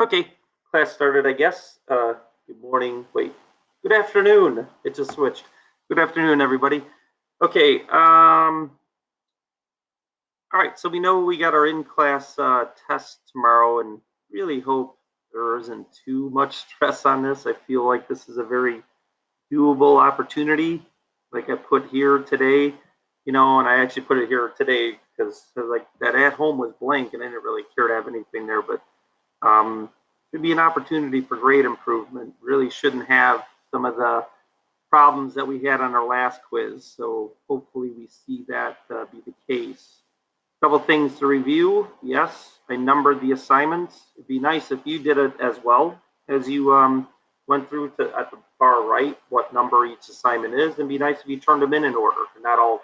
Okay, class started, I guess. Good morning. Wait, good afternoon. It just switched. Good afternoon, everybody. Okay. All right. So we know we got our in-class test tomorrow, and really hope there isn't too much stress on this. I feel like this is a very doable opportunity, like I put here today. And I actually put it here today because like that at home was blank, and I didn't really care to have anything there, but should be an opportunity for grade improvement. Really shouldn't have some of the problems that we had on our last quiz. So hopefully we see that be the case. A couple things to review. Yes, I numbered the assignments. It'd be nice if you did it as well as you went through to at the far right what number each assignment is. It'd be nice if you turned them in order and not all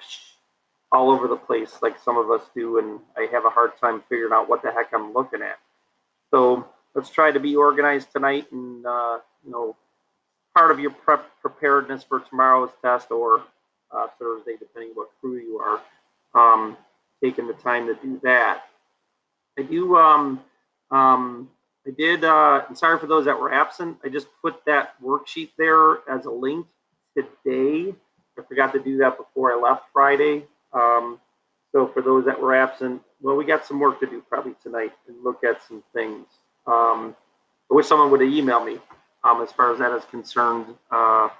over the place like some of us do. And I have a hard time figuring out what the heck I'm looking at. So let's try to be organized tonight, and part of your preparedness for tomorrow's test or Thursday, depending what crew you are, taking the time to do that. I do. I did. And sorry for those that were absent. I just put that worksheet there as a link today. I forgot to do that before I left Friday. So for those that were absent, well, we got some work to do probably tonight and look at some things. I wish someone would have emailed me as far as that is concerned, to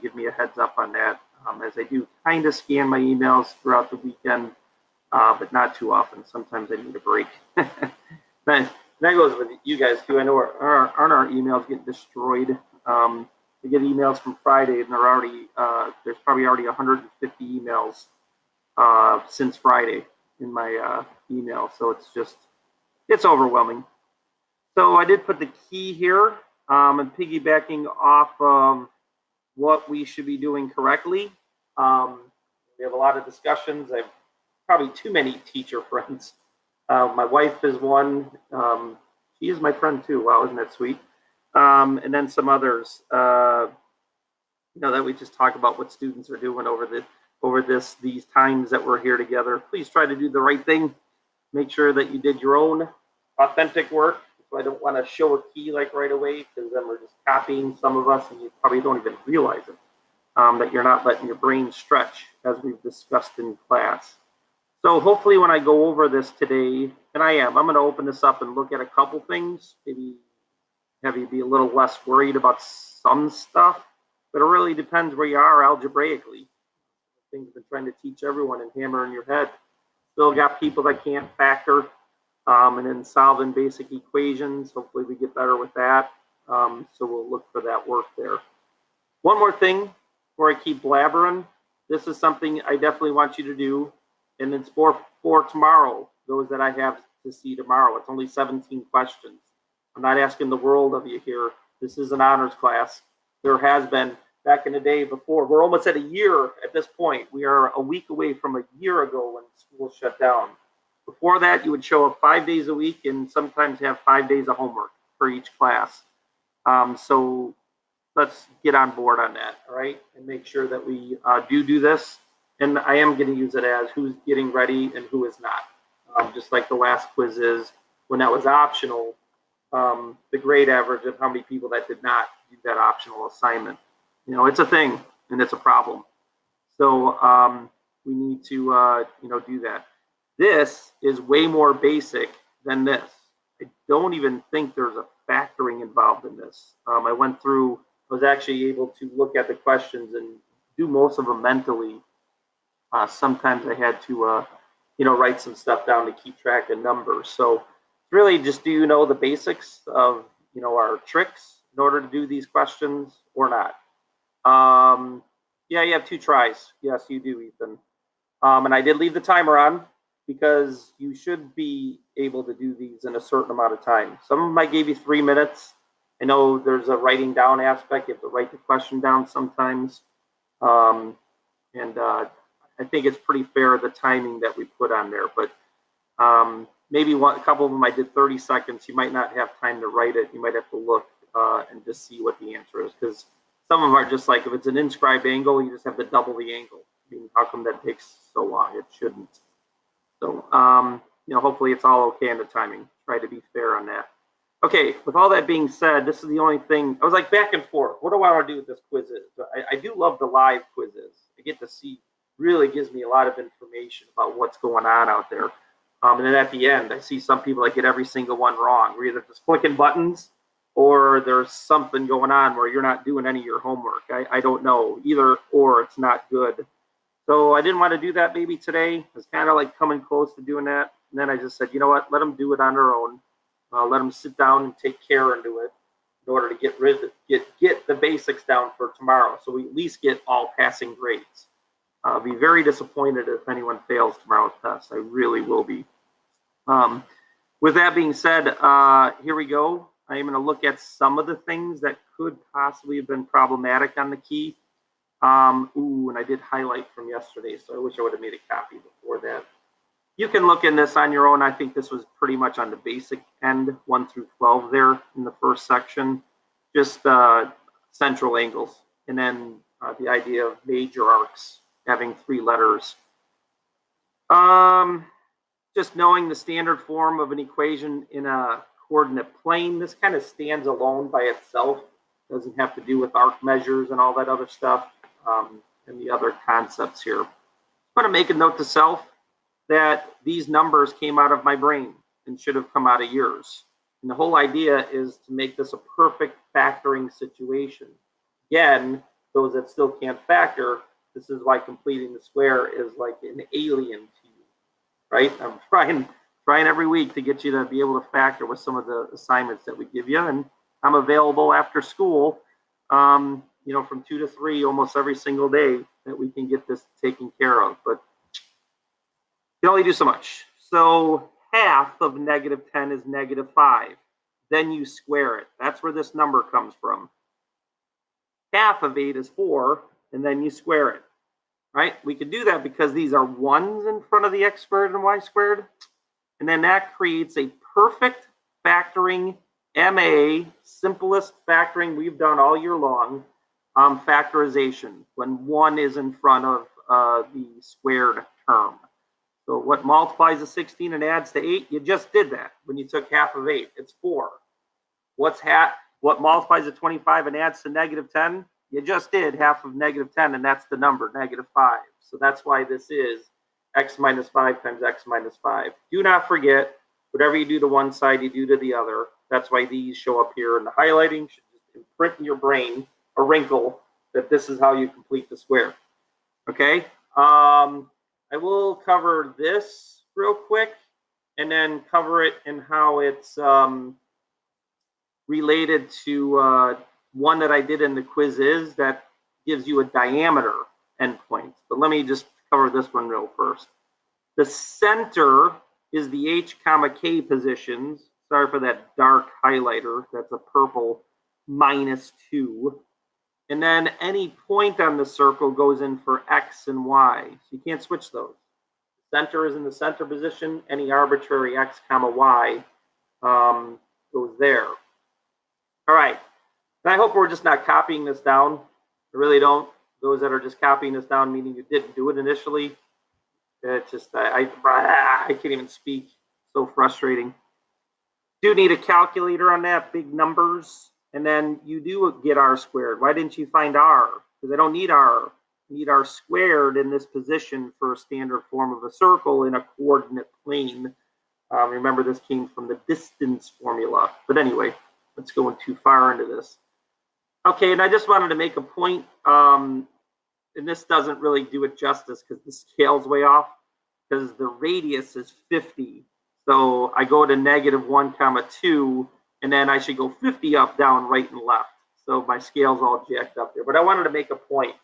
give me a heads up on that, as I do kind of scan my emails throughout the weekend, but not too often. Sometimes I need a break. That goes with you guys too. I know our emails get destroyed. We get emails from Friday, and they're already there's probably already 150 emails since Friday in my email, so it's overwhelming. So I did put the key here, and piggybacking off of what we should be doing correctly. We have a lot of discussions. I have probably too many teacher friends. My wife is one. She is my friend too. Wow, isn't that sweet? And then some others, that we just talk about what students are doing over these times that we're here together. Please try to do the right thing. Make sure that you did your own authentic work. So I don't want to show a key like right away, because then we're just copying some of us and you probably don't even realize it, that you're not letting your brain stretch as we've discussed in class. So hopefully when I go over this today, and I'm going to open this up and look at a couple things, maybe have you be a little less worried about some stuff, but it really depends where you are algebraically. Things I've been trying to teach everyone and hammer in your head. Still got people that can't factor, and then solving basic equations. Hopefully we get better with that. So we'll look for that work there. One more thing before I keep blabbering. This is something I definitely want you to do, and it's for tomorrow, those that I have to see tomorrow. It's only 17 questions. I'm not asking the world of you here. This is an honors class. There has been, back in the day before, we're almost at a year at this point. We are a week away from a year ago when school shut down. Before that, you would show up 5 days a week and sometimes have 5 days of homework for each class. So let's get on board on that, all right? And make sure that we do this. And I am going to use it as who's getting ready and who is not. Just like the last quiz is, when that was optional, the grade average of how many people that did not do that optional assignment. It's a thing and it's a problem. So we need to, do that. This is way more basic than this. I don't even think there's a factoring involved in this. I was actually able to look at the questions and do most of them mentally. Sometimes I had to, write some stuff down to keep track of numbers. So really just, do you know the basics of, our tricks in order to do these questions or not? Yeah, you have 2 tries. Yes, you do, Ethan. And I did leave the timer on because you should be able to do these in a certain amount of time. Some of them I gave you 3 minutes. I know there's a writing down aspect. You have to write the question down sometimes. I think it's pretty fair, the timing that we put on there. But maybe a couple of them I did 30 seconds. You might not have time to write it. You might have to look and just see what the answer is, because some of them are just like, if it's an inscribed angle, you just have to double the angle. I mean, how come that takes so long? It shouldn't. So, hopefully it's all okay on the timing. Try to be fair on that. Okay, with all that being said, this is the only thing, I was like back and forth. What do I want to do with this quizzes? I do love the live quizzes. I get to see, really gives me a lot of information about what's going on out there. And then at the end, I see some people that get every single one wrong. We're either just clicking buttons or there's something going on where you're not doing any of your homework. I don't know. Either or, it's not good. So I didn't want to do that maybe today. It's kind of like coming close to doing that. And then I just said, you know what, let them do it on their own. Let them sit down and take care and do it in order to get the basics down for tomorrow. So we at least get all passing grades. I'll be very disappointed if anyone fails tomorrow's test. I really will be. With that being said, here we go. I am going to look at some of the things that could possibly have been problematic on the key. And I did highlight from yesterday, so I wish I would have made a copy before that. You can look in this on your own. I think this was pretty much on the basic end, 1 through 12 there in the first section. Just central angles, and then the idea of major arcs having 3 letters. Just knowing the standard form of an equation in a coordinate plane, this kind of stands alone by itself. Doesn't have to do with arc measures and all that other stuff, and the other concepts here. I want to make a note to self that these numbers came out of my brain and should have come out of yours. And the whole idea is to make this a perfect factoring situation. Again, those that still can't factor, this is why completing the square is like an alien to you, right? I'm trying every week to get you to be able to factor with some of the assignments that we give you, and I'm available after school, from 2 to 3 almost every single day that we can get this taken care of. But you can only do so much. So half of -10 is -5. Then you square it. That's where this number comes from. Half of 8 is 4, and then you square it, right? We could do that because these are 1s in front of the x squared and y squared. And then that creates a perfect factoring, MA, simplest factoring we've done all year long, factorization, when 1 is in front of the squared term. So what multiplies to 16 and adds to 8? You just did that when you took half of 8. It's 4. What multiplies to 25 and adds to -10? You just did half of -10, and that's the number, -5. So that's why this is x minus 5 times x minus 5. Do not forget, whatever you do to one side, you do to the other. That's why these show up here. And the highlighting should just imprint in your brain a wrinkle that this is how you complete the square. Okay? I will cover this real quick and then cover it in how it's related to one that I did in the quizzes that gives you a diameter endpoint. But let me just cover this one real first. The center is the H comma K positions. Sorry for that dark highlighter. That's a purple -2. And then any point on the circle goes in for X and Y. So you can't switch those. Center is in the center position. Any arbitrary X comma Y goes there. All right. And I hope we're just not copying this down. I really don't. Those that are just copying this down, meaning you didn't do it initially, it's just, I can't even speak. So frustrating. Do need a calculator on that, big numbers. And then you do get R squared. Why didn't you find R? Because I don't need R. I need R squared in this position for a standard form of a circle in a coordinate plane. Remember, this came from the distance formula. But anyway, let's go too far into this. Okay, and I just wanted to make a point, and this doesn't really do it justice because the scale's way off, because the radius is 50. So I go to -1, 2, and then I should go 50 up, down, right, and left. So my scale's all jacked up there. But I wanted to make a point.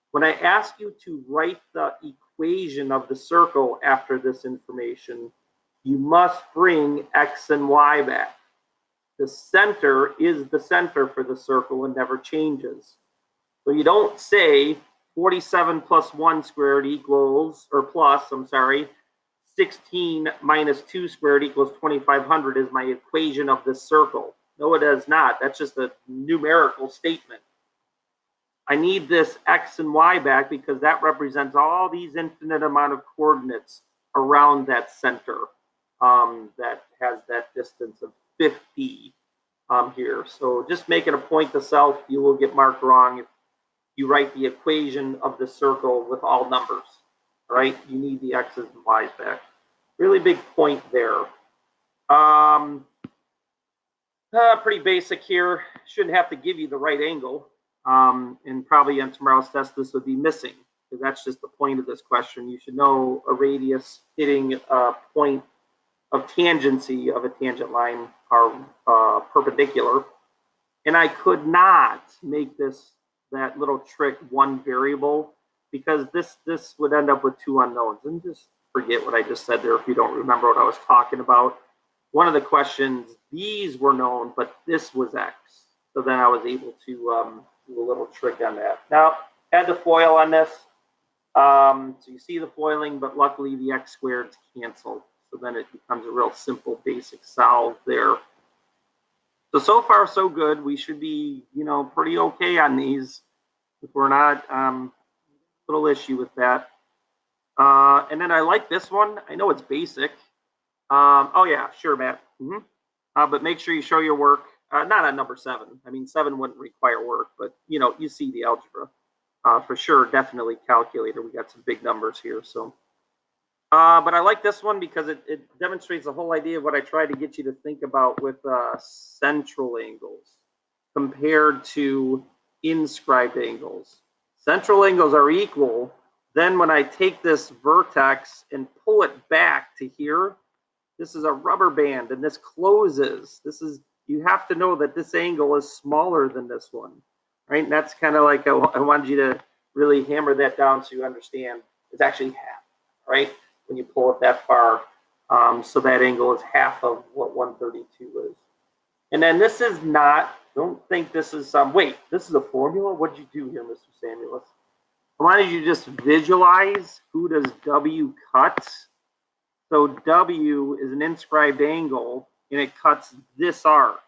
When I ask you to write the equation of the circle after this information, you must bring X and Y back. The center is the center for the circle and never changes. So you don't say 47 plus 1 squared equals, or plus, 16 minus 2 squared equals 2,500 is my equation of this circle. No, it is not. That's just a numerical statement. I need this X and Y back because that represents all these infinite amount of coordinates around that center that has that distance of 50. here. So just making a point to self, you will get marked wrong if you write the equation of the circle with all numbers, right? You need the x's and y's back. Really big point there. Pretty basic here. Shouldn't have to give you the right angle. And probably on tomorrow's test, this would be missing, because that's just the point of this question. You should know a radius hitting a point of tangency of a tangent line are perpendicular. And I could not make that little trick one variable, because this would end up with two unknowns. And just forget what I just said there if you don't remember what I was talking about. One of the questions, these were known, but this was x. So then I was able to do a little trick on that. Now, add the FOIL on this. So you see the foiling, but luckily the x squareds cancel. So then it becomes a real simple, basic solve there. So far, so good. We should be, pretty okay on these. If we're not, little issue with that. And then I like this one. I know it's basic. Oh yeah, sure, Matt. But make sure you show your work. Not on number 7. I mean, 7 wouldn't require work, but you see the algebra for sure. Definitely calculator. We got some big numbers here, so. But I like this one because it demonstrates the whole idea of what I tried to get you to think about with central angles compared to inscribed angles. Central angles are equal. Then when I take this vertex and pull it back to here, this is a rubber band and this closes. You have to know that this angle is smaller than this one, right? And that's kind of like I wanted you to really hammer that down so you understand it's actually half, right? When you pull it that far. So that angle is half of what 132 is. And then this is not, don't think this is wait, this is a formula? What did you do here, Mr. Samuelis? I wanted you to just visualize who does W cut. So W is an inscribed angle, and it cuts this arc.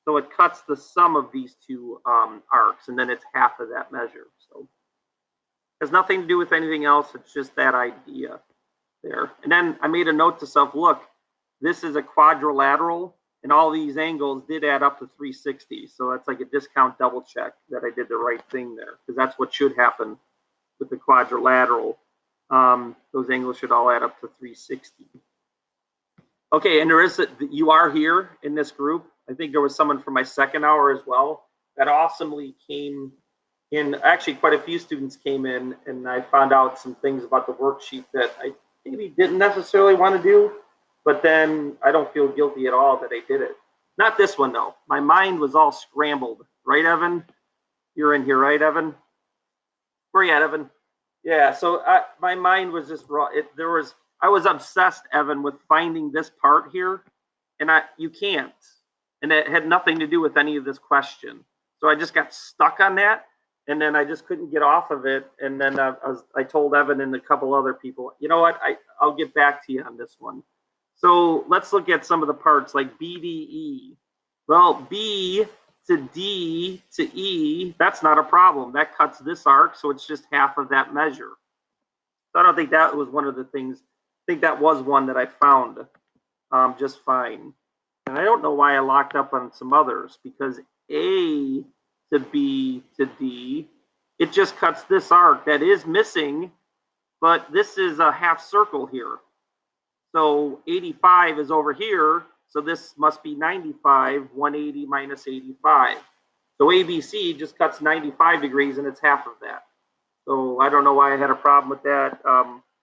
So it cuts the sum of these two arcs, and then it's half of that measure. So it has nothing to do with anything else. It's just that idea there. And then I made a note to self, look, this is a quadrilateral, and all these angles did add up to 360. So that's like a discount double check that I did the right thing there, because that's what should happen with the quadrilateral. Those angles should all add up to 360. Okay, and you are here in this group. I think there was someone from my second hour as well that awesomely came in. Actually, quite a few students came in, and I found out some things about the worksheet that I maybe didn't necessarily want to do, but then I don't feel guilty at all that I did it. Not this one, though. My mind was all scrambled. Right, Evan? You're in here, right, Evan? Where are you at, Evan? Yeah, so my mind was just raw. I was obsessed, Evan, with finding this part here, and you can't. And it had nothing to do with any of this question. So I just got stuck on that, and then I just couldn't get off of it. And then I told Evan and a couple other people, you know what, I'll get back to you on this one. So let's look at some of the parts like BDE. Well, B to D to E, that's not a problem. That cuts this arc, so it's just half of that measure. So I don't think that was one of the things. I think that was one that I found just fine. And I don't know why I locked up on some others, because A to B to D, it just cuts this arc. That is missing, but this is a half circle here. So 85 is over here, so this must be 95, 180 minus 85. So ABC just cuts 95 degrees, and it's half of that. So I don't know why I had a problem with that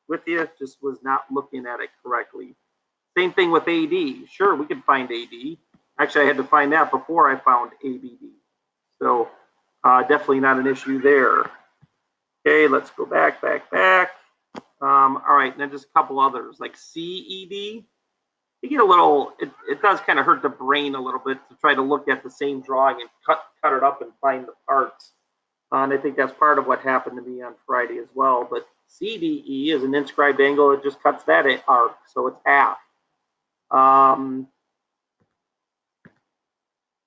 with you, just was not looking at it correctly. Same thing with AD. Sure, we could find AD. Actually, I had to find that before I found ABD. So definitely not an issue there. Okay, let's go back. All right, and then just a couple others, like CED. You get a little, it does kind of hurt the brain a little bit to try to look at the same drawing and cut it up and find the parts. And I think that's part of what happened to me on Friday as well. But CDE is an inscribed angle. It just cuts that arc, so it's half. And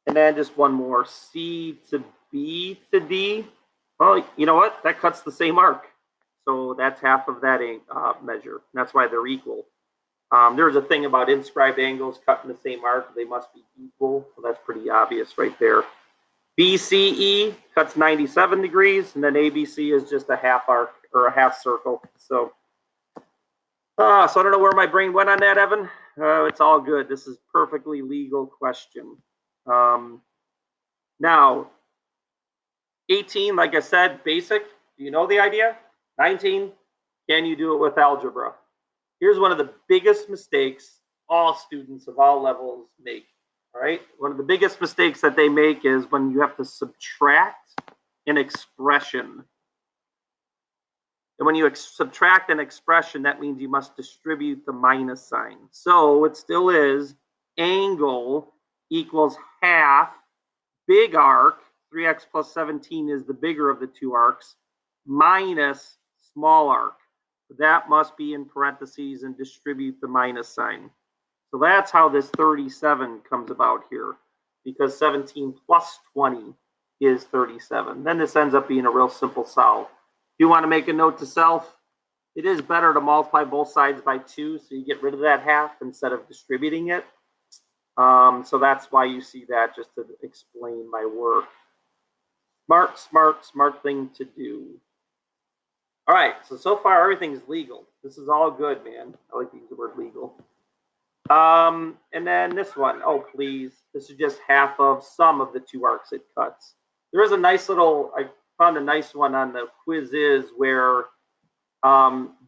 then just one more, C to B to D. Well, you know what? That cuts the same arc. So that's half of that measure. That's why they're equal. There's a thing about inscribed angles cut in the same arc. They must be equal. So that's pretty obvious right there. BCE cuts 97 degrees, and then ABC is just a half arc or a half circle. So I don't know where my brain went on that, Evan. It's all good. This is perfectly legal question. Now, 18, like I said, basic. Do you know the idea? 19, can you do it with algebra? Here's one of the biggest mistakes all students of all levels make. All right, one of the biggest mistakes that they make is when you have to subtract an expression. And when you subtract an expression, that means you must distribute the minus sign. So it still is angle equals half big arc, 3x plus 17 is the bigger of the two arcs, minus small arc. That must be in parentheses and distribute the minus sign. So that's how this 37 comes about here, because 17 plus 20 is 37. Then this ends up being a real simple solve. If you want to make a note to self, it is better to multiply both sides by 2 so you get rid of that half instead of distributing it. So that's why you see that, just to explain my work. Smart thing to do. All right, so far everything's legal. This is all good, man. I like to use the word legal. And then this one, oh please, this is just half of some of the two arcs it cuts. There is a nice little, I found a nice one on the quizzes where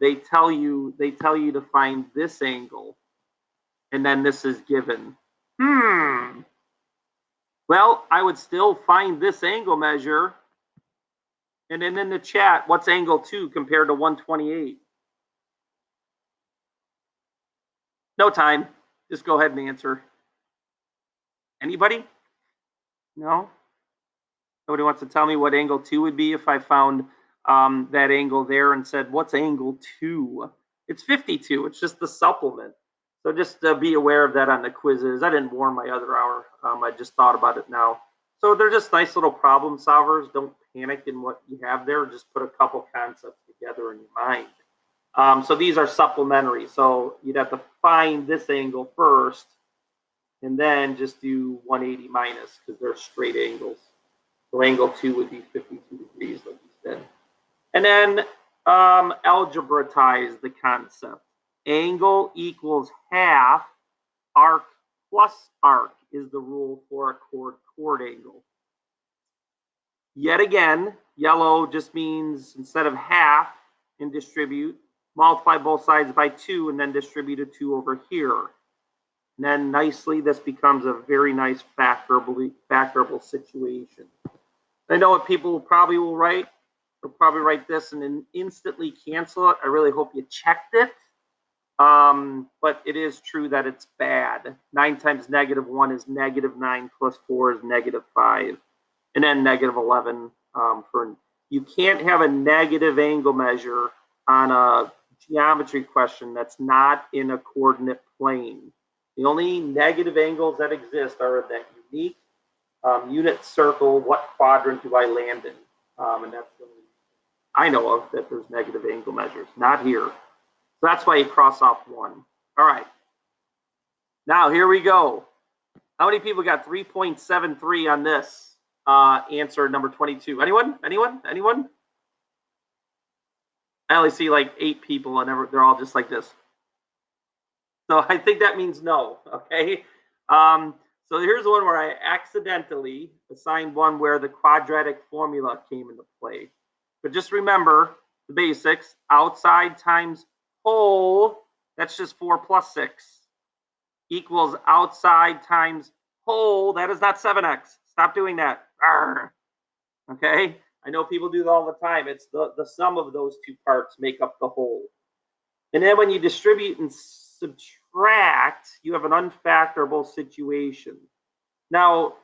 they tell you to find this angle, and then this is given. Well, I would still find this angle measure, and then in the chat, what's angle 2 compared to 128? No time. Just go ahead and answer. Anybody? No? Nobody wants to tell me what angle 2 would be if I found that angle there and said, what's angle 2? It's 52. It's just the supplement. So just be aware of that on the quizzes. I didn't warn my other hour. I just thought about it now. So they're just nice little problem solvers. Don't panic in what you have there. Just put a couple concepts together in your mind. So these are supplementary. So you'd have to find this angle first and then just do 180 minus because they're straight angles. So angle 2 would be 52 degrees, like you said. And then algebraize the concept. Angle equals half arc plus arc is the rule for a chord angle. Yet again, yellow just means instead of half and distribute, multiply both sides by 2 and then distribute a 2 over here. And then nicely, this becomes a very nice factorable situation. I know what people probably will write. They'll probably write this and then instantly cancel it. I really hope you checked it. But it is true that it's bad. 9 times negative 1 is negative 9 plus 4 is negative 5. And then negative 11 you can't have a negative angle measure on a geometry question that's not in a coordinate plane. The only negative angles that exist are that unique unit circle, what quadrant do I land in? And that's the only I know of that there's negative angle measures, not here. So that's why you cross off 1. All right. Now, here we go. How many people got 3.73 on this answer number 22? Anyone? I only see like 8 people, and they're all just like this. So I think that means no, okay? So here's one where I accidentally assigned one where the quadratic formula came into play. But just remember the basics. Outside times whole, that's just 4 plus 6, equals outside times whole, that is not 7x. Stop doing that. Arrgh. Okay? I know people do that all the time. It's the sum of those two parts make up the whole. And then when you distribute and subtract, you have an unfactorable situation. Now,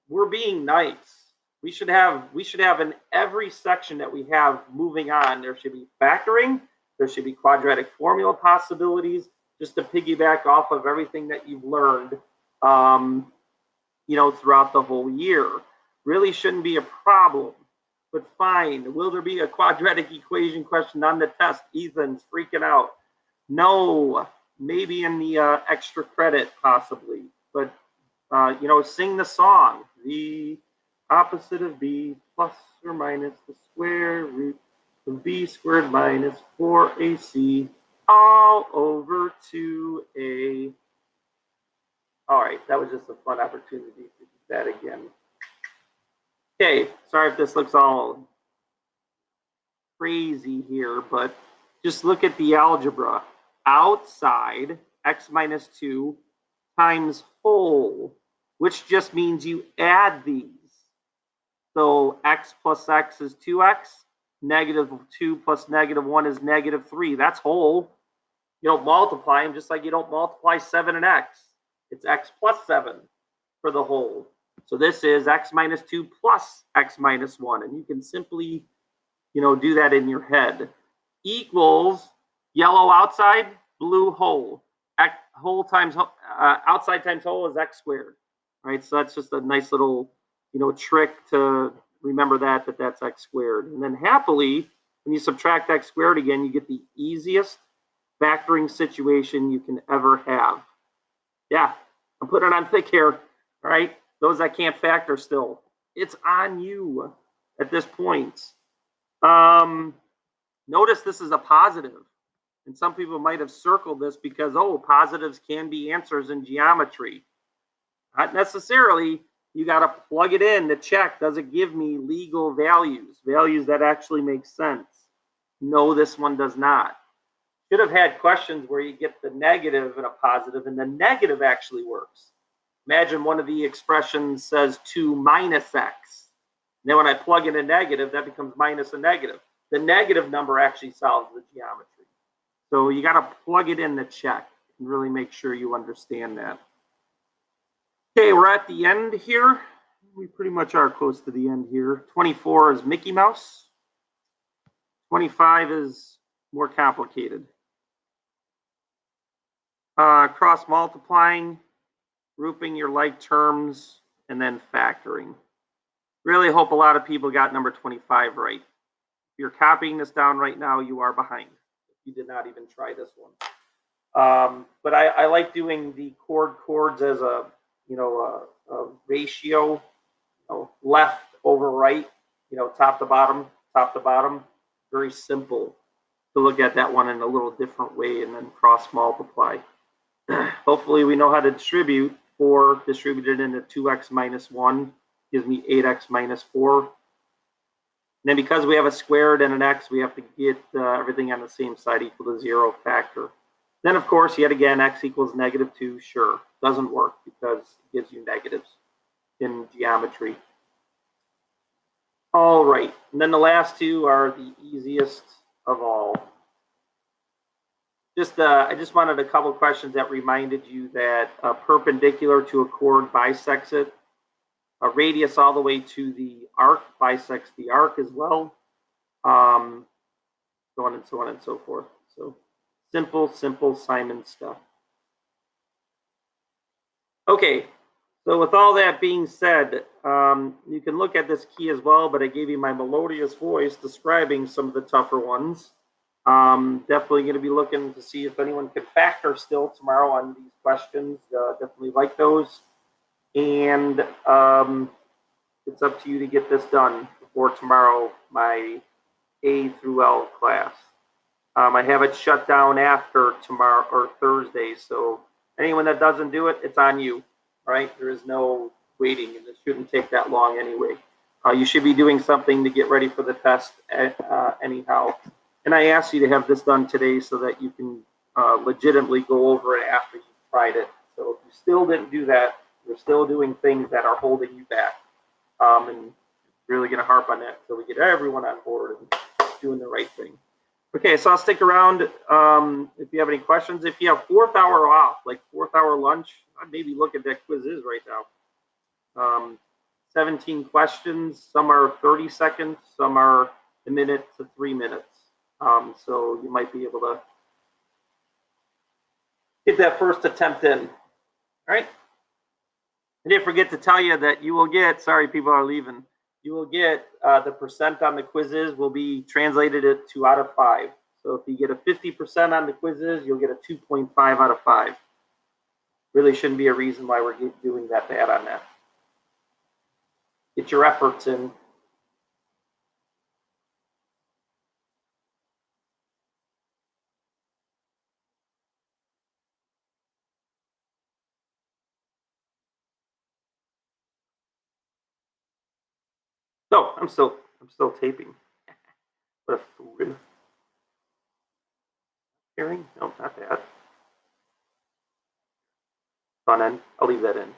we're being nice. We should have in every section that we have moving on, there should be factoring, there should be quadratic formula possibilities, just to piggyback off of everything that you've learned, throughout the whole year. Really shouldn't be a problem, but fine. Will there be a quadratic equation question on the test? Ethan's freaking out. No, maybe in the extra credit possibly. But, you know, sing the song. The opposite of b plus or minus the square root of b squared minus 4ac all over 2a. All right, that was just a fun opportunity to do that again. Okay, sorry if this looks all crazy here, but just look at the algebra. Outside x minus 2 times whole, which just means you add these. So x plus x is 2x, negative 2 plus negative 1 is negative 3. That's whole. You don't multiply them just like you don't multiply 7 and x. It's x plus 7 for the whole. So this is x minus 2 plus x minus 1. And you can simply, you know, do that in your head. Equals yellow outside, blue whole. Whole times outside times whole is x squared. Right? So that's just a nice little, you know, trick to remember that that's x squared. And then happily, when you subtract x squared again, you get the easiest factoring situation you can ever have. Yeah, I'm putting it on thick here. All right, those that can't factor still, it's on you at this point. Notice this is a positive, and some people might have circled this because, oh, positives can be answers in geometry. Not necessarily. You got to plug it in to check, does it give me legal values that actually make sense? No, this one does not. Should have had questions where you get the negative and a positive, and the negative actually works. Imagine one of the expressions says 2 minus x. Then when I plug in a negative, that becomes minus a negative. The negative number actually solves the geometry. So you got to plug it in to check and really make sure you understand that. Okay, we're at the end here. We pretty much are close to the end here. 24 is Mickey Mouse. 25 is more complicated. Cross multiplying, grouping your like terms, and then factoring. Really hope a lot of people got number 25 right. If you're copying this down right now, you are behind. If you did not even try this one. But I like doing the chords as a, you know, a ratio, you know, left over right, you know, top to bottom. Very simple to look at that one in a little different way and then cross multiply. Hopefully we know how to distribute. 4 distributed into 2x minus 1 gives me 8x minus 4. And then because we have a squared and an x, we have to get everything on the same side equal to 0 factor. Then, of course, yet again, x equals negative 2. Sure, doesn't work because it gives you negatives in geometry. All right, and then the last two are the easiest of all. I just wanted a couple of questions that reminded you that a perpendicular to a chord bisects it. A radius all the way to the arc bisects the arc as well. So on and so on and so forth. So simple Simon stuff. Okay, so with all that being said, you can look at this key as well, but I gave you my melodious voice describing some of the tougher ones. Definitely going to be looking to see if anyone can factor still tomorrow on these questions. Definitely like those. And it's up to you to get this done before tomorrow, my A through L class. I have it shut down after tomorrow or Thursday, so anyone that doesn't do it, it's on you, right? There is no waiting, and it shouldn't take that long anyway. You should be doing something to get ready for the test anyhow. And I asked you to have this done today so that you can legitimately go over it after you've tried it. So if you still didn't do that, you're still doing things that are holding you back. And really going to harp on that so we get everyone on board and doing the right thing. Okay, so I'll stick around if you have any questions. If you have 4th hour off, like 4th hour lunch, I'd maybe look at that quizzes right now. 17 questions. Some are 30 seconds. Some are a minute to 3 minutes. So you might be able to get that first attempt in. All right. I didn't forget to tell you that you will get, sorry, people are leaving. You will get the percent on the quizzes will be translated at 2 out of 5. So if you get a 50% on the quizzes, you'll get a 2.5 out of 5. Really shouldn't be a reason why we're doing that bad on that. Get your efforts in. No, I'm still taping. What a fool. Hearing? No, not that. Fun end. I'll leave that in.